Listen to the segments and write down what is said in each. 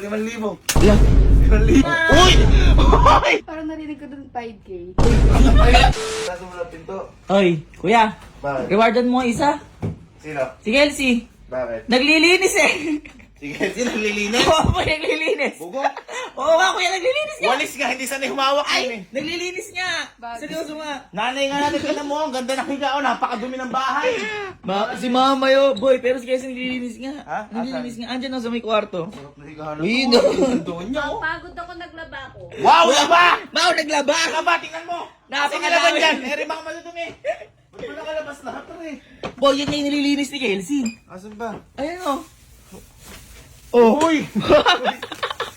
5,000. Ala, 5,000. Uy! Uy! Parang narinig ko dun 5K. Nasa mo na pinto. oy, kuya, Bakit? rewardan mo isa. Sino? Si Kelsey, Bakit? naglilinis eh. Sige, sino naglilinis? Oo, kuya, naglilinis. Bugo? Oo nga, kuya, naglilinis nga. Walis nga, hindi sanay humawak yun eh. Ay, naglilinis nga. Bakit? Seryoso nga. Nanay nga natin, tignan mo, ang ganda ng higa, oh, napakadumi ng bahay. Si mama yo, boy, pero si Kelsey naglilinis nga. Ha? Naglilinis nga. Andyan na sa may kwarto. Sarap na higa, Uy, no. doon niya, oh. Pagod ako, naglaba ko. Wow, laba! Mau, naglaba. Laba, tingnan mo. Napakadami. Sige, laban dyan. Eri, baka malutong eh. Ba't mo nakalabas lahat eh? Boy, yan yung nililinis ni Kelsey. Asan ba? Ayan o. Oh. Uy!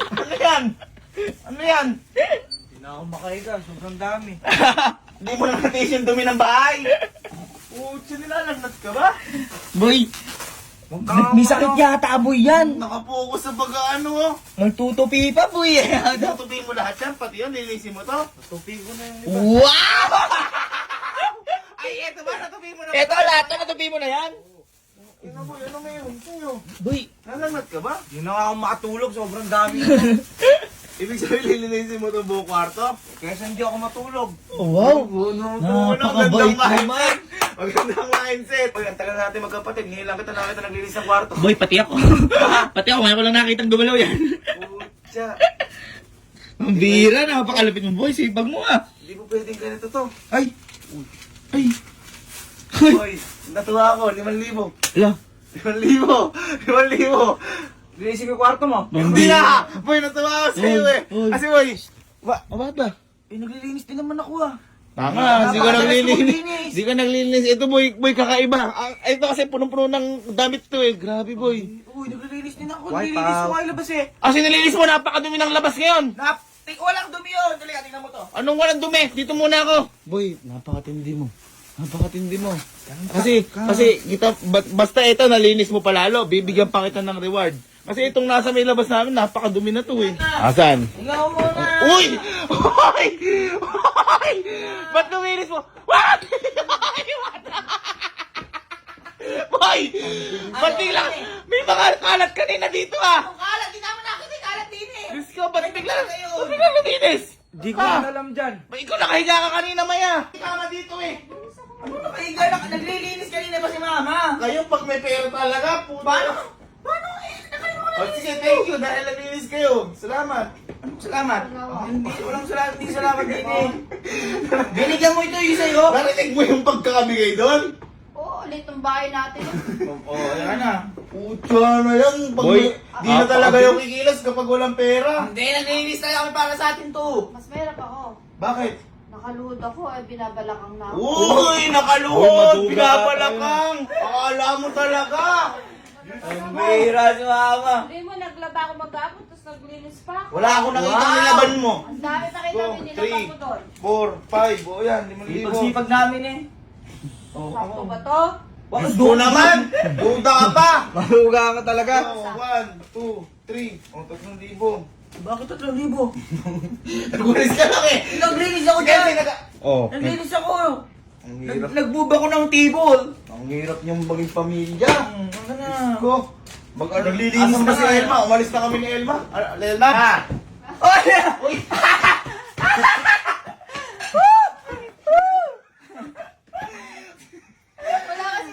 Ano yan? Ano yan? Hindi na ako makahiga, sobrang dami. Hindi mo na natiis yung dumi ng bahay. Pucha, nilalagnat ka ba? Boy, Huwag ka may sakit yata, boy, yan. Nakapokus sa baga ano oh. Nagtutupi pa, boy. Tutupiin mo lahat yan, pati yan, linisin mo to. Tupi ko na yung iba. Wow! Ay, eto ba? Natupiin mo na. Eto, lahat na natupi mo na yan. Ina mo, ano ngayon? Sa'yo? Boy, Nalagnat ka ba? Hindi na nga ako makatulog, sobrang dami. Ibig sabihin, lilinisin mo itong buong kwarto? Kesa hindi ako matulog. oh, wow. Magandang Napakabait naman. mindset. Magandang mindset. Uy, ang tagal natin magkapatid. Ngayon lang kita nakita naglinis ng kwarto. Boy, pati ako. Pati ako, ngayon ko lang nakitang gumalaw yan. Pucha. Ang bira, napakalapit mo, boy. Sipag mo ah. Hindi mo pwedeng ganito to. Ay. Ay. Uy, natuwa ako. 5,000. Ala. 5,000. 5,000. Linisip yung kwarto mo. Hindi na! Boy, natuwa ako sa'yo eh. Uy. Kasi boy, Bakit ba? Eh, naglilinis din naman ako ah. tama, hindi ka Napakadalas naglilinis. maglinis. Hindi ka naglilinis. Ito boy, kakaiba. Ito kasi punong-puno ng damit to eh. Grabe boy. Uy, naglilinis din ako. Wipe Nililinis out. ko ay labas eh. Kasi nilinis mo, napakadumi ng labas ngayon. Walang dumi yun. Dali, tingnan mo to. Anong walang dumi? Dito muna ako. Boy, napakatindi mo. Napakatindi mo. Kasi kita, basta ito, nalinis mo palalo. Bibigyan pa kita ng reward. Kasi itong nasa may labas namin, napakadumi na to eh. Asan? Tingnan mo muna. Uy! Uy! Uy! Ba't luminis mo? What? Boy! Ba't bigla? May mga kalat kanina dito ah! Ang kalat, di naman nakita yung kalat din eh. Diyos ko, ba't bigla luminis? Di ko na alam dyan. Ba, ikaw nakahiga ka kanina, Maya. Kama dito eh. Ano nakahiga na? Naglilinis kanina ba si mama? Kayo pag may pera talaga, puto. Paano? Oh, sige, thank you dahil naglinis kayo. Salamat. Salamat. Walang salamat. Hindi salamat din eh. Binigyan mo ito yung sa'yo. Narinig mo yung pagkakabigay doon? Oo, ulit ng bahay natin. Oo, ayan na. Pucha na yan. Pag Boy, di na talaga yung kikilos kapag walang pera. Hindi, naglilinis tayo kami para sa atin to. Mas meron ako. Bakit? Nakaluhod ako, binabalakang na ako. Uy, Uy, nakaluhod! maduga Binabalakang! Akala mo talaga! Ang bihira si mama. Hindi mo, naglaba ako mag-apot, tapos naglinis pa ako. Wala akong nakita Wow! nilaban mo. Ang dami pa kita Go, nilabang ko doon. 4, 5, o yan, 5,000. Sipag-sipag namin eh. Sakto ba to? Bakit Gusto naman! Buda ka pa! Mahuga ka talaga. 1, 2, 3, o 3,000. Bakit 3,000? Nagulis ka lang eh! Naglinis ako Sige, dyan. Oh. Naglinis ako. Ang hirap. Nagbuba ko ng table. Ang hirap niyong maging pamilya. Ano na? Ko. Naglilinis Asan ba na si nga. Elma? Umalis na kami ni Elma. Elma? Oh, Uy! Wala kasi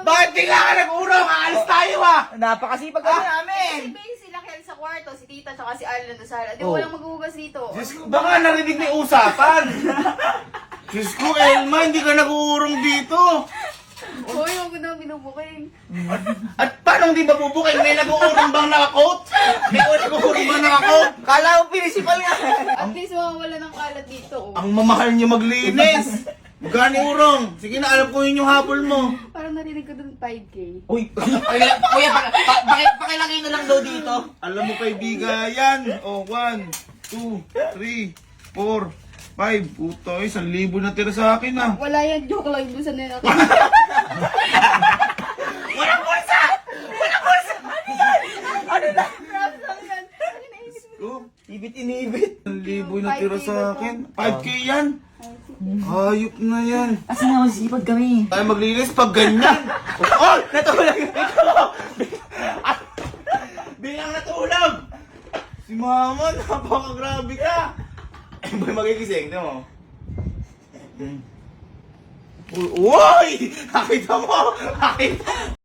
Bakit bigla ka nag-urong? Aalis tayo ah! napakasipag kami namin. Si Bay sila Kel sa kwarto, si Tita tsaka si Alan na sala. Di Oh. walang maghugas dito. Diyos ko, baka narinig may usapan. Diyos ko, Elma, hindi ka nag-uurong dito. Hoy, huwag ko na binubuking. At paano hindi ba bubukin? May nag-uurong bang naka-coat? May nag-uurong bang naka-coat? Kala mo principal nga. At least mawawala ng kalat dito. Oh. Ang mamahal niyo maglinis. Gani urong. Sige na, alam ko yun yung habol mo. Parang narinig ko dun 5K. Uy, kuya, pakilagay na lang daw dito. Alam mo kaibigan yan. O, 1, 2, 3, 4, 5. Puto, 1,000 na tira sa akin ah. Wala yan, joke lang yung sa nila. Walang bulsa! Walang bulsa! Ano na? Props lang yan. Ano naisip mo? Oh, Ibit-inibit. 1,000 na tira sa akin. 5K yan. Hayop na yan. Kasi nga masipag kami. Tayo maglinis pag ganyan. Oh! Natulog. Bilang natulog! Si mama, napaka-grabe ka. Boy, magigising, di mo? Uy! Nakita mo! Nakita